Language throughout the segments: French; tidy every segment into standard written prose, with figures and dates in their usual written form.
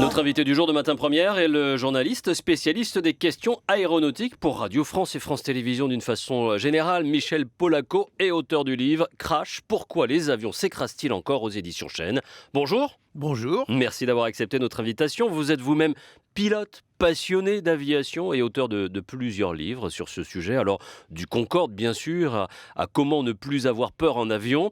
Notre invité du jour de Matin Première est le journaliste spécialiste des questions aéronautiques pour Radio France et France Télévisions d'une façon générale. Michel Polaco est auteur du livre Crash, pourquoi les avions s'écrasent-ils encore aux éditions Chênes. Bonjour. Bonjour. Merci d'avoir accepté notre invitation. Vous êtes vous-même pilote passionné d'aviation et auteur de plusieurs livres sur ce sujet. Alors, du Concorde, bien sûr, à comment ne plus avoir peur en avion.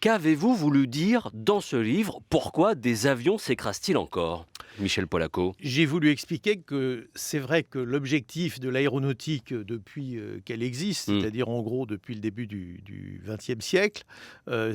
Qu'avez-vous voulu dire dans ce livre ? Pourquoi des avions s'écrasent-ils encore ? Michel Polaco. J'ai voulu expliquer que c'est vrai que l'objectif de l'aéronautique depuis qu'elle existe, c'est-à-dire en gros depuis le début du XXe siècle,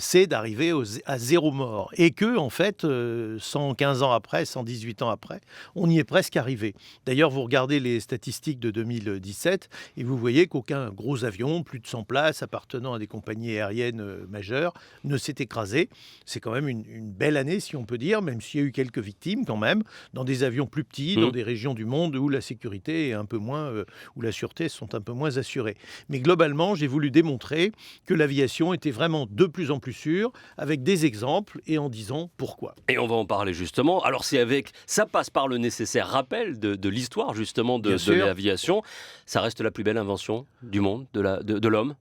c'est d'arriver à zéro mort. Et que, en fait, 115 ans après, 118 ans après, on y est presque arrivé. D'ailleurs, vous regardez les statistiques de 2017 et vous voyez qu'aucun gros avion, plus de 100 places, appartenant à des compagnies aériennes majeures, ne s'est écrasé. C'est quand même une belle année, si on peut dire, même s'il y a eu quelques victimes quand même, dans des avions plus petits, dans des régions du monde où la sécurité est un peu moins, où la sûreté sont un peu moins assurées. Mais globalement, j'ai voulu démontrer que l'aviation était vraiment de plus en plus sûre, avec des exemples et en disant pourquoi. Et on va en parler justement. Alors ça passe par le nécessaire rappel de l'histoire justement de l'aviation. Ça reste la plus belle invention du monde, de l'homme.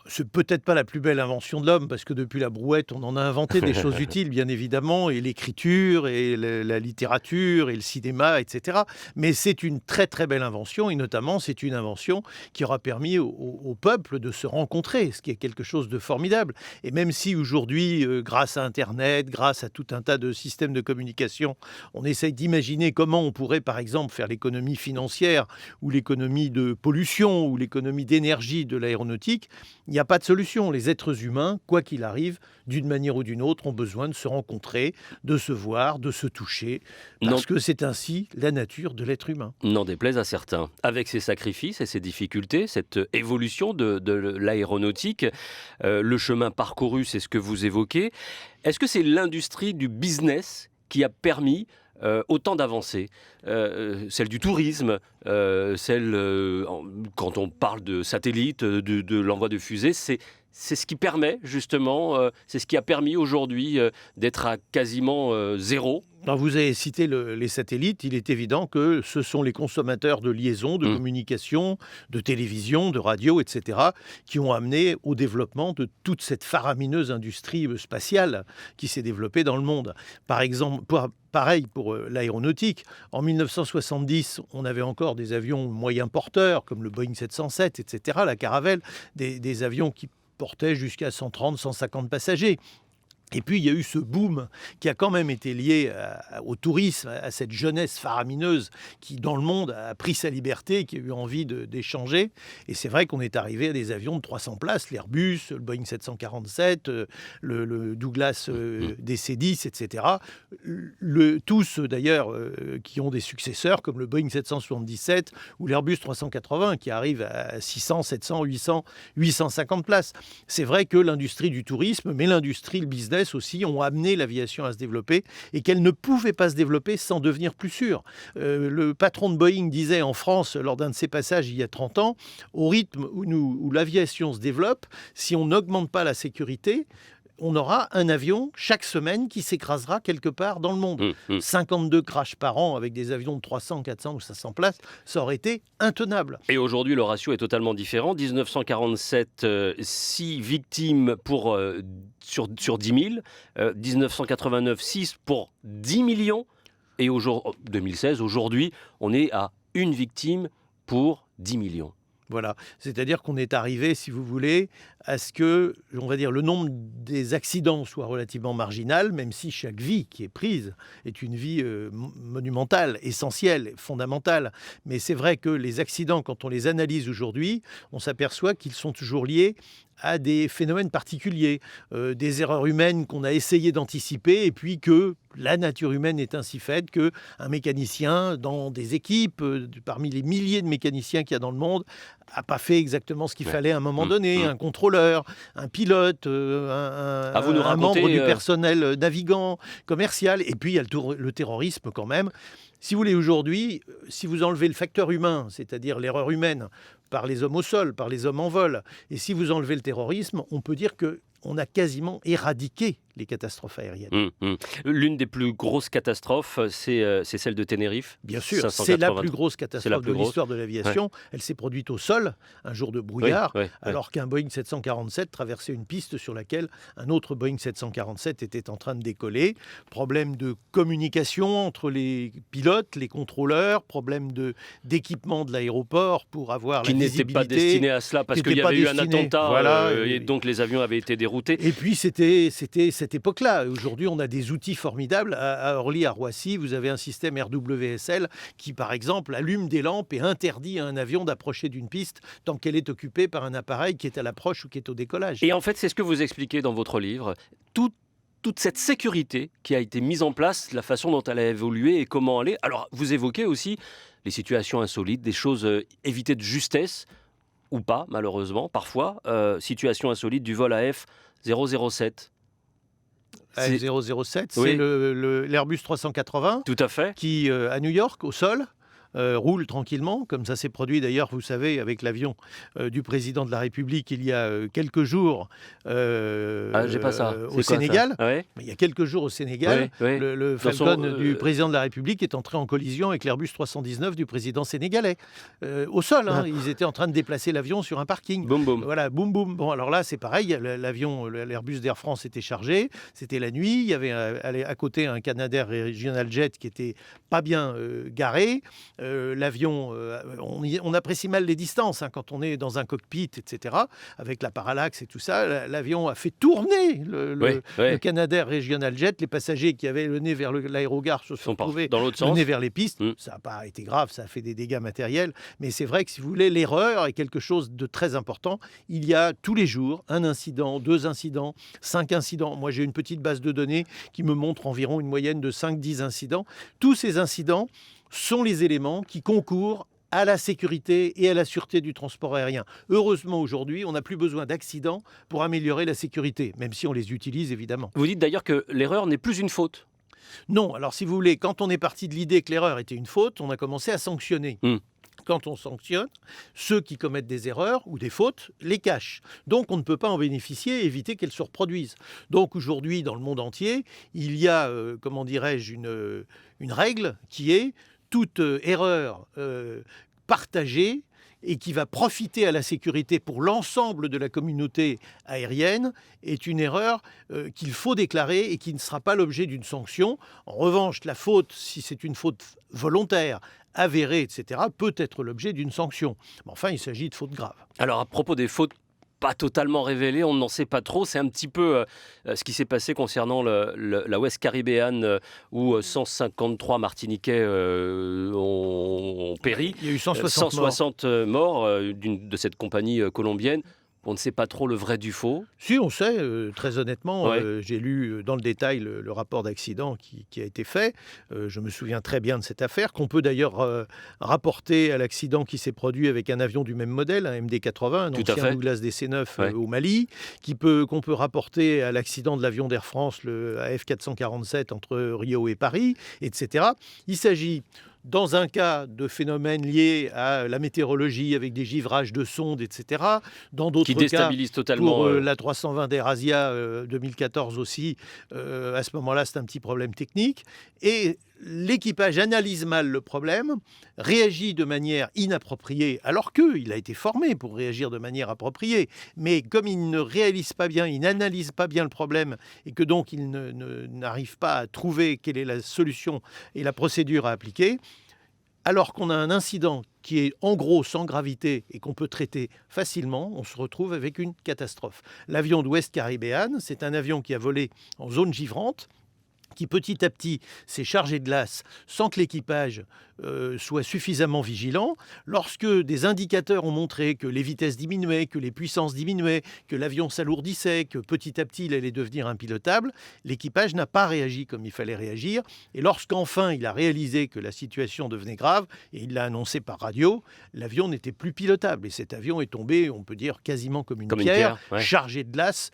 C'est peut-être pas la plus belle invention de l'homme, parce que depuis la brouette, on en a inventé des choses utiles, bien évidemment, et l'écriture, et la littérature, et le cinéma, etc. Mais c'est une très très belle invention, et notamment c'est une invention qui aura permis au peuple de se rencontrer, ce qui est quelque chose de formidable. Et même si aujourd'hui, grâce à Internet, grâce à tout un tas de systèmes de communication, on essaye d'imaginer comment on pourrait, par exemple, faire l'économie financière, ou l'économie de pollution, ou l'économie d'énergie de l'aéronautique, il n'y a pas de solution. Les êtres humains, quoi qu'il arrive, d'une manière ou d'une autre, ont besoin de se rencontrer, de se voir, de se toucher, parce que c'est ainsi la nature de l'être humain. N'en déplaise à certains. Avec ses sacrifices et ses difficultés, cette évolution de l'aéronautique, le chemin parcouru, c'est ce que vous évoquez. Est-ce que c'est l'industrie du business qui a permis autant d'avancées, celle du tourisme, quand on parle de satellites, de l'envoi de fusées, c'est ce qui permet justement, c'est ce qui a permis aujourd'hui d'être à quasiment zéro. Alors vous avez cité les satellites, il est évident que ce sont les consommateurs de liaison, de communication, de télévision, de radio, etc., qui ont amené au développement de toute cette faramineuse industrie spatiale qui s'est développée dans le monde. Par exemple, pareil pour l'aéronautique. En 1970, on avait encore des avions moyens porteurs, comme le Boeing 707, etc., la Caravelle, des avions qui portaient jusqu'à 130, 150 passagers. Et puis, il y a eu ce boom qui a quand même été lié au tourisme, à cette jeunesse faramineuse qui, dans le monde, a pris sa liberté, qui a eu envie d'échanger. Et c'est vrai qu'on est arrivé à des avions de 300 places, l'Airbus, le Boeing 747, le Douglas DC-10, etc. Tous, d'ailleurs, qui ont des successeurs, comme le Boeing 777 ou l'Airbus 380, qui arrive à 600, 700, 800, 850 places. C'est vrai que l'industrie du tourisme, mais l'industrie, le business, aussi ont amené l'aviation à se développer et qu'elle ne pouvait pas se développer sans devenir plus sûre. Le patron de Boeing disait en France, lors d'un de ses passages il y a 30 ans, au rythme où l'aviation se développe, si on n'augmente pas la sécurité, on aura un avion chaque semaine qui s'écrasera quelque part dans le monde. 52 crashs par an avec des avions de 300, 400 ou 500 places, ça aurait été intenable. Et aujourd'hui, le ratio est totalement différent. 1947, 6 victimes sur 10 000. 1989, 6 pour 10 millions. Et 2016, aujourd'hui, on est à une victime pour 10 millions. Voilà, c'est-à-dire qu'on est arrivé, si vous voulez, à ce que, on va dire, le nombre des accidents soit relativement marginal, même si chaque vie qui est prise est une vie monumentale, essentielle, fondamentale. Mais c'est vrai que les accidents, quand on les analyse aujourd'hui, on s'aperçoit qu'ils sont toujours liés à des phénomènes particuliers, des erreurs humaines qu'on a essayé d'anticiper, et puis que la nature humaine est ainsi faite qu'un mécanicien dans des équipes, parmi les milliers de mécaniciens qu'il y a dans le monde, n'a pas fait exactement ce qu'il fallait à un moment donné. Un contrôleur, un pilote, un membre du personnel navigant, commercial, et puis il y a le terrorisme quand même. Si vous voulez, aujourd'hui, si vous enlevez le facteur humain, c'est-à-dire l'erreur humaine, par les hommes au sol, par les hommes en vol, et si vous enlevez le terrorisme, on peut dire qu'on a quasiment éradiqué les catastrophes aériennes. L'une des plus grosses catastrophes, c'est celle de Tenerife. Bien sûr, 580. c'est la plus grosse catastrophe plus de grosse. l'histoire de l'aviation. Elle s'est produite au sol, un jour de brouillard, alors qu'un Boeing 747 traversait une piste sur laquelle un autre Boeing 747 était en train de décoller. Problème de communication entre les pilotes, les contrôleurs, problème d'équipement de l'aéroport pour avoir qui la visibilité. Qui n'était pas destiné à cela, parce qu'il y avait eu un attentat, et donc les avions avaient été déroutés. Et puis c'était cette époque-là. Aujourd'hui, on a des outils formidables. À Orly, à Roissy, vous avez un système RWSL qui, par exemple, allume des lampes et interdit à un avion d'approcher d'une piste tant qu'elle est occupée par un appareil qui est à l'approche ou qui est au décollage. Et en fait, c'est ce que vous expliquez dans votre livre. Toute cette sécurité qui a été mise en place, la façon dont elle a évolué et comment elle est. Alors, vous évoquez aussi les situations insolites, des choses évitées de justesse, ou pas, malheureusement, parfois. Situation insolite du vol AF 007. AF007, c'est l'Airbus 380. Tout à fait. Qui, à New York, au sol, roule tranquillement, comme ça s'est produit d'ailleurs, vous savez, avec l'avion du président de la République il y a quelques jours au Sénégal. Il y a quelques jours au Sénégal, le Falcon du président de la République est entré en collision avec l'Airbus 319 du président sénégalais. Au sol, ils étaient en train de déplacer l'avion sur un parking. Boum, boum. Voilà, boum, boum. Bon, alors là, c'est pareil, l'Airbus d'Air France était chargé, c'était la nuit, il y avait à côté un Canadair Regional Jet qui était pas bien garé. L'avion, on apprécie mal les distances quand on est dans un cockpit, etc. Avec la parallaxe et tout ça. L'avion a fait tourner le Canadair Regional Jet. Les passagers qui avaient le nez vers l'aérogare se sont retrouvés dans l'autre sens. Le nez vers les pistes. Ça n'a pas été grave, ça a fait des dégâts matériels. Mais c'est vrai que si vous voulez, l'erreur est quelque chose de très important. Il y a tous les jours un incident, 2 incidents, 5 incidents. Moi, j'ai une petite base de données qui me montre environ une moyenne de 5-10 incidents. Tous ces incidents sont les éléments qui concourent à la sécurité et à la sûreté du transport aérien. Heureusement, aujourd'hui, on n'a plus besoin d'accidents pour améliorer la sécurité, même si on les utilise évidemment. Vous dites d'ailleurs que l'erreur n'est plus une faute. Non, alors si vous voulez, quand on est parti de l'idée que l'erreur était une faute, on a commencé à sanctionner. Quand on sanctionne, ceux qui commettent des erreurs ou des fautes les cachent. Donc on ne peut pas en bénéficier et éviter qu'elles se reproduisent. Donc aujourd'hui, dans le monde entier, il y a, une règle qui est toute erreur partagée et qui va profiter à la sécurité pour l'ensemble de la communauté aérienne est une erreur qu'il faut déclarer et qui ne sera pas l'objet d'une sanction. En revanche, la faute, si c'est une faute volontaire, avérée, etc., peut être l'objet d'une sanction. Mais enfin, il s'agit de fautes graves. Alors, à propos des fautes pas totalement révélé, on n'en sait pas trop. C'est un petit peu ce qui s'est passé concernant la West Caribbean où 153 Martiniquais ont péri. Il y a eu 160 morts de cette compagnie colombienne. On ne sait pas trop le vrai du faux. Si, on sait, très honnêtement. J'ai lu dans le détail le rapport d'accident qui a été fait. Je me souviens très bien de cette affaire, qu'on peut d'ailleurs rapporter à l'accident qui s'est produit avec un avion du même modèle, un MD-80, un ancien Douglas DC-9 au Mali, qu'on peut rapporter à l'accident de l'avion d'Air France, le AF447, entre Rio et Paris, etc. Il s'agit dans un cas de phénomènes liés à la météorologie avec des givrages de sondes, etc. Dans d'autres qui déstabilisent totalement. Pour la 320 d'AirAsia 2014 aussi, à ce moment-là, c'est un petit problème technique. Et l'équipage analyse mal le problème, réagit de manière inappropriée, alors qu'il a été formé pour réagir de manière appropriée. Mais comme il ne réalise pas bien, il n'analyse pas bien le problème, et que donc il n'arrive pas à trouver quelle est la solution et la procédure à appliquer, alors qu'on a un incident qui est en gros sans gravité et qu'on peut traiter facilement, on se retrouve avec une catastrophe. L'avion de West Caribbean, c'est un avion qui a volé en zone givrante, qui petit à petit s'est chargé de glace sans que l'équipage soit suffisamment vigilant. Lorsque des indicateurs ont montré que les vitesses diminuaient, que les puissances diminuaient, que l'avion s'alourdissait, que petit à petit il allait devenir impilotable, l'équipage n'a pas réagi comme il fallait réagir. Et lorsqu'enfin il a réalisé que la situation devenait grave, et il l'a annoncé par radio, l'avion n'était plus pilotable. Et cet avion est tombé, on peut dire, quasiment comme une pierre, chargé de glace,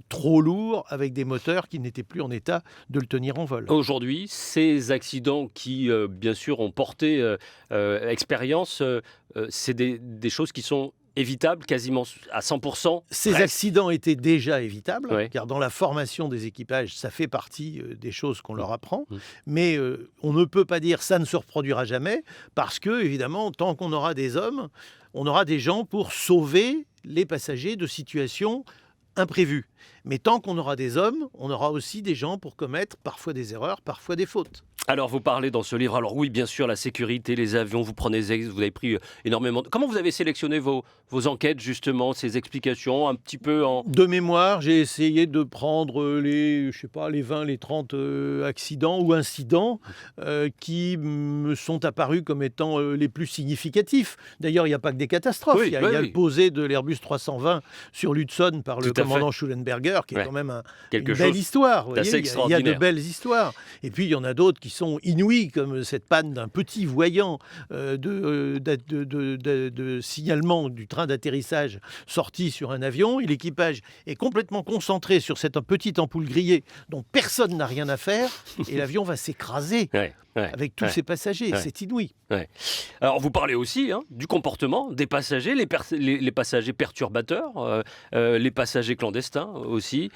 trop lourd, avec des moteurs qui n'étaient plus en état de le tenir en vol. Aujourd'hui, ces accidents qui, bien sûr, ont porté expérience, c'est des choses qui sont évitables quasiment à 100%. Ces presque. accidents étaient déjà évitables, Oui. car dans la formation des équipages, ça fait partie des choses qu'on leur apprend. Mmh. Mais on ne peut pas dire ça ne se reproduira jamais, parce que, évidemment, tant qu'on aura des hommes, on aura des gens pour sauver les passagers de situations imprévues. Mais tant qu'on aura des hommes, on aura aussi des gens pour commettre parfois des erreurs, parfois des fautes. Alors, vous parlez dans ce livre, alors oui, bien sûr, la sécurité, les avions, vous vous avez pris énormément... Comment vous avez sélectionné vos enquêtes, justement, ces explications, un petit peu en... De mémoire, j'ai essayé de prendre les 20, les 30 accidents ou incidents qui me sont apparus comme étant les plus significatifs. D'ailleurs, il n'y a pas que des catastrophes. Oui, Il y a oui. le posé de l'Airbus 320 sur l'Hudson par le Tout à fait. commandant Schulenberger, qui est Ouais. quand même Quelque une belle chose histoire. Vous d'assez voyez, il y a de extraordinaire. belles histoires. Et puis, il y en a d'autres qui sont inouïes, comme cette panne d'un petit voyant de signalement du train d'atterrissage sorti sur un avion, et l'équipage est complètement concentré sur cette petite ampoule grillée dont personne n'a rien à faire, et l'avion va s'écraser Ouais, avec tous ses passagers. Ouais. C'est inouï. Alors, vous parlez aussi du comportement des passagers, les passagers perturbateurs, les passagers clandestins aussi.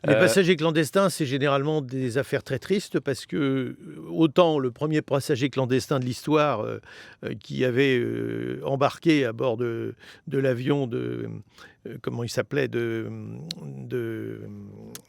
Les passagers clandestins, c'est généralement des affaires très tristes, parce que autant le premier passager clandestin de l'histoire qui avait embarqué à bord de l'avion de... comment il s'appelait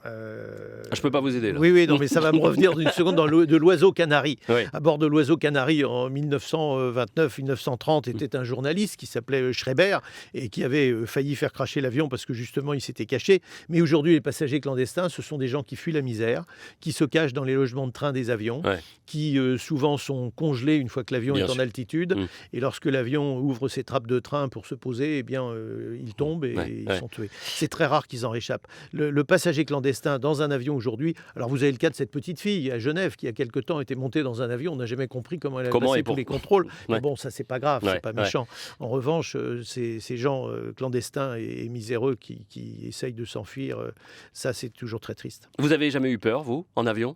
Je peux pas vous aider là. Oui, non, mais ça va me revenir d'une seconde de l'Oiseau Canari. Oui. À bord de l'Oiseau Canari en 1929-1930 était un journaliste qui s'appelait Schreiber et qui avait failli faire cracher l'avion parce que justement il s'était caché. Mais aujourd'hui, les passagers clandestins, ce sont des gens qui fuient la misère, qui se cachent dans les logements de train des avions, Ouais. qui souvent sont congelés une fois que l'avion Bien est en sûr. altitude. Mm. Et lorsque l'avion ouvre ses trappes de train pour se poser, eh bien, ils tombent et ils sont tués. C'est très rare qu'ils en réchappent. Le passager clandestin dans un avion aujourd'hui, alors vous avez le cas de cette petite fille à Genève qui, il y a quelque temps, était montée dans un avion. On n'a jamais compris comment elle a passé et tous les pourquoi. contrôles. Ouais. Mais bon, ça, c'est pas grave, Ouais, c'est pas méchant. En revanche, ces gens clandestins et miséreux qui essayent de s'enfuir, ça, c'est toujours très triste. Vous avez jamais eu peur, vous, en avion?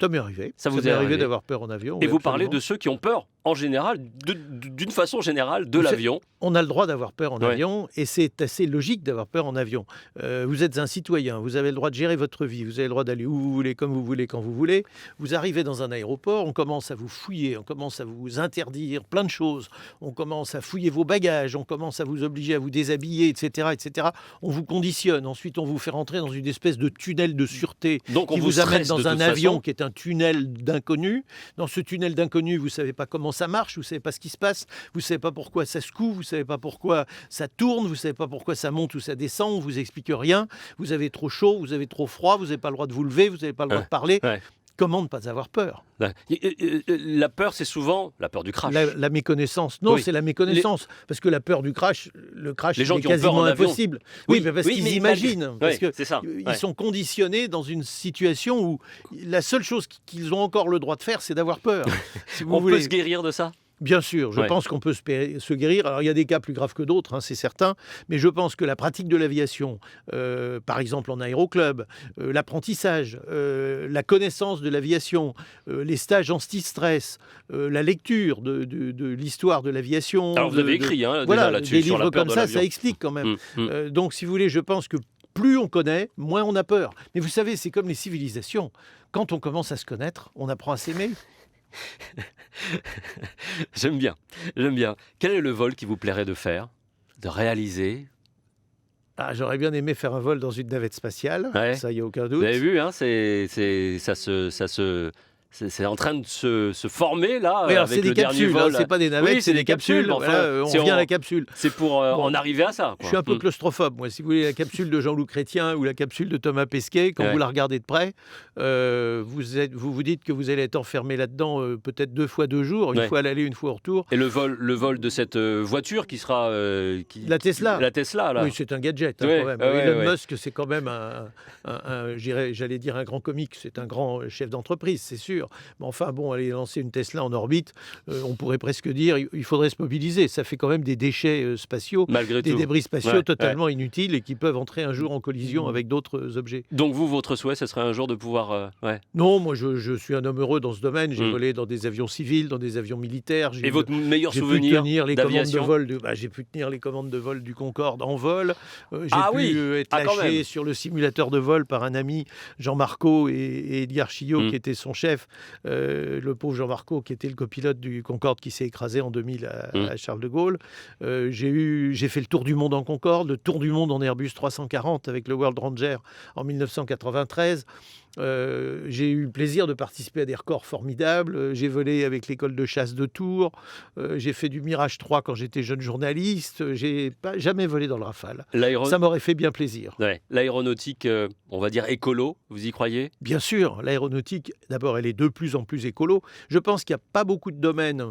Ça m'est arrivé. Ça vous m'est est arrivé arrivé d'avoir peur en avion. Et oui, vous parlez absolument. de ceux qui ont peur, en général, d'une façon générale, de Vous savez, l'avion. On a le droit d'avoir peur en Ouais. avion, et c'est assez logique d'avoir peur en avion. Vous êtes un citoyen, vous avez le droit de gérer votre vie, vous avez le droit d'aller où vous voulez, comme vous voulez, quand vous voulez. Vous arrivez dans un aéroport, on commence à vous fouiller, on commence à vous interdire plein de choses, on commence à fouiller vos bagages, on commence à vous obliger à vous déshabiller, etc., etc. On vous conditionne, ensuite on vous fait rentrer dans une espèce de tunnel de sûreté Donc on qui vous amène stresse dans de un toute avion façon. qui est un tunnel d'inconnu. Dans ce tunnel d'inconnu, vous ne savez pas comment ça marche, vous ne savez pas ce qui se passe, vous ne savez pas pourquoi ça secoue, vous ne savez pas pourquoi ça tourne, vous ne savez pas pourquoi ça monte ou ça descend, on ne vous explique rien, vous avez trop chaud, vous avez trop froid, vous n'avez pas le droit de vous lever, vous n'avez pas le droit de parler. Ouais. Comment ne pas avoir peur? La peur, c'est souvent la peur du crash. La méconnaissance. Non, Oui. c'est la méconnaissance. Parce que la peur du crash, le crash Les gens il est qui ont peur quasiment en avion. impossible. Oui, mais parce oui, qu'ils mais imaginent. Parce Ouais, que c'est ça. ils Ouais. sont conditionnés dans une situation où la seule chose qu'ils ont encore le droit de faire, c'est d'avoir peur. Si vous On voulez. peut se guérir de ça? Bien sûr, je Ouais. pense qu'on peut se guérir. Alors, il y a des cas plus graves que d'autres, hein, c'est certain. Mais je pense que la pratique de l'aviation, par exemple en aéroclub, l'apprentissage, la connaissance de l'aviation, les stages anti-stress, la lecture de l'histoire de l'aviation. Alors vous avez écrit déjà voilà, là-dessus, des sur la livres peur comme de ça, l'avion. ça explique quand même. Mm. Donc, si vous voulez, je pense que plus on connaît, moins on a peur. Mais vous savez, c'est comme les civilisations. Quand on commence à se connaître, on apprend à s'aimer. J'aime bien. Quel est le vol qui vous plairait de faire, de réaliser? Ah, j'aurais bien aimé faire un vol dans une navette spatiale, Ouais. ça, il n'y a aucun Vous doute. avez vu, c'est en train de se former là, Oui, alors avec c'est des le dernier capsules, vol. c'est pas des navettes, Oui, c'est des capsules. mais enfin, Voilà, on c'est revient à la capsule. C'est pour en arriver à ça. Je suis un peu Quoi. claustrophobe, moi. Si vous voulez la capsule de Jean-Loup Chrétien ou la capsule de Thomas Pesquet, quand Ouais. vous la regardez de près, vous dites que vous allez être enfermé là-dedans peut-être 2 fois 2 jours, une Ouais. fois à l'aller, une fois au retour. Et le vol de cette voiture qui sera La Tesla. La Tesla là. Oui, c'est un gadget, Ouais, quand même. ouais, Elon ouais. Musk, c'est quand même j'allais dire un grand comique, c'est un grand chef d'entreprise, c'est sûr. sûr. Mais enfin, bon, aller lancer une Tesla en orbite, on pourrait presque dire, il faudrait se mobiliser. Ça fait quand même des déchets spatiaux, Malgré des tout. débris spatiaux Ouais, totalement inutiles et qui peuvent entrer un jour en collision avec d'autres objets. Donc vous, votre souhait, ce serait un jour de pouvoir... Non, moi je suis un homme heureux dans ce domaine. J'ai Mm. volé dans des avions civils, dans des avions militaires. Et votre meilleur J'ai pu souvenir tenir les commandes de d'aviation? vol j'ai pu tenir les commandes de vol du Concorde en vol. J'ai Ah pu oui. être Ah, quand lâché même. sur le simulateur de vol par un ami, Jean Marco et Eddie Archillot, qui était son chef. Le pauvre Jean Marco, qui était le copilote du Concorde qui s'est écrasé en 2000 à Charles de Gaulle. J'ai fait le tour du monde en Concorde, le tour du monde en Airbus 340 avec le World Ranger en 1993. J'ai eu le plaisir de participer à des records formidables. J'ai volé avec l'école de chasse de Tours. J'ai fait du Mirage 3 quand j'étais jeune journaliste. J'ai pas jamais volé dans le Rafale. Ça m'aurait fait bien plaisir. Ouais. L'aéronautique, on va dire écolo, vous y croyez? Bien sûr, l'aéronautique, d'abord, elle est de plus en plus écolo. Je pense qu'il n'y a pas beaucoup de domaines.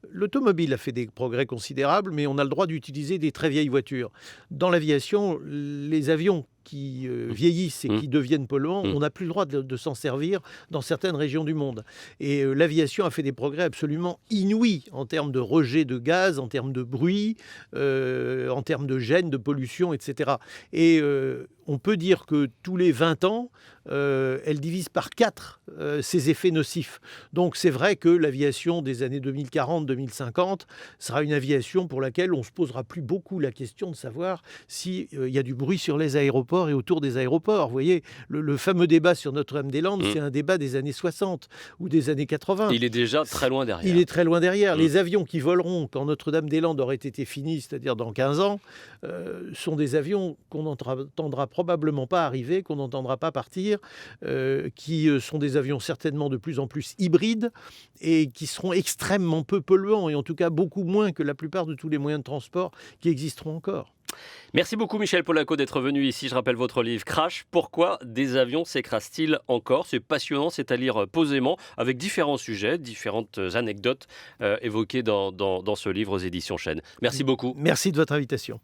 L'automobile a fait des progrès considérables, mais on a le droit d'utiliser des très vieilles voitures. Dans l'aviation, les avions qui vieillissent et qui deviennent polluants, on n'a plus le droit de s'en servir dans certaines régions du monde. Et l'aviation a fait des progrès absolument inouïs en termes de rejet de gaz, en termes de bruit, en termes de gêne, de pollution, etc. Et on peut dire que tous les 20 ans, elle divise par 4 ses effets nocifs. Donc c'est vrai que l'aviation des années 2040-2050 sera une aviation pour laquelle on ne se posera plus beaucoup la question de savoir s'il y a du bruit sur les aéroports et autour des aéroports. Vous voyez, le fameux débat sur Notre-Dame-des-Landes, c'est un débat des années 60 ou des années 80. Il est déjà très loin derrière. Il est très loin derrière. Les avions qui voleront quand Notre-Dame-des-Landes aurait été fini, c'est-à-dire dans 15 ans, sont des avions qu'on n'entendra probablement pas arriver, qu'on n'entendra pas partir, qui sont des avions certainement de plus en plus hybrides et qui seront extrêmement peu polluants, et en tout cas beaucoup moins que la plupart de tous les moyens de transport qui existeront encore. Merci beaucoup Michel Polaco d'être venu ici. Je rappelle votre livre Crash, pourquoi des avions s'écrasent-ils encore? C'est passionnant, c'est à lire posément avec différents sujets, différentes anecdotes évoquées dans ce livre aux éditions Chênes. Merci beaucoup. Merci de votre invitation.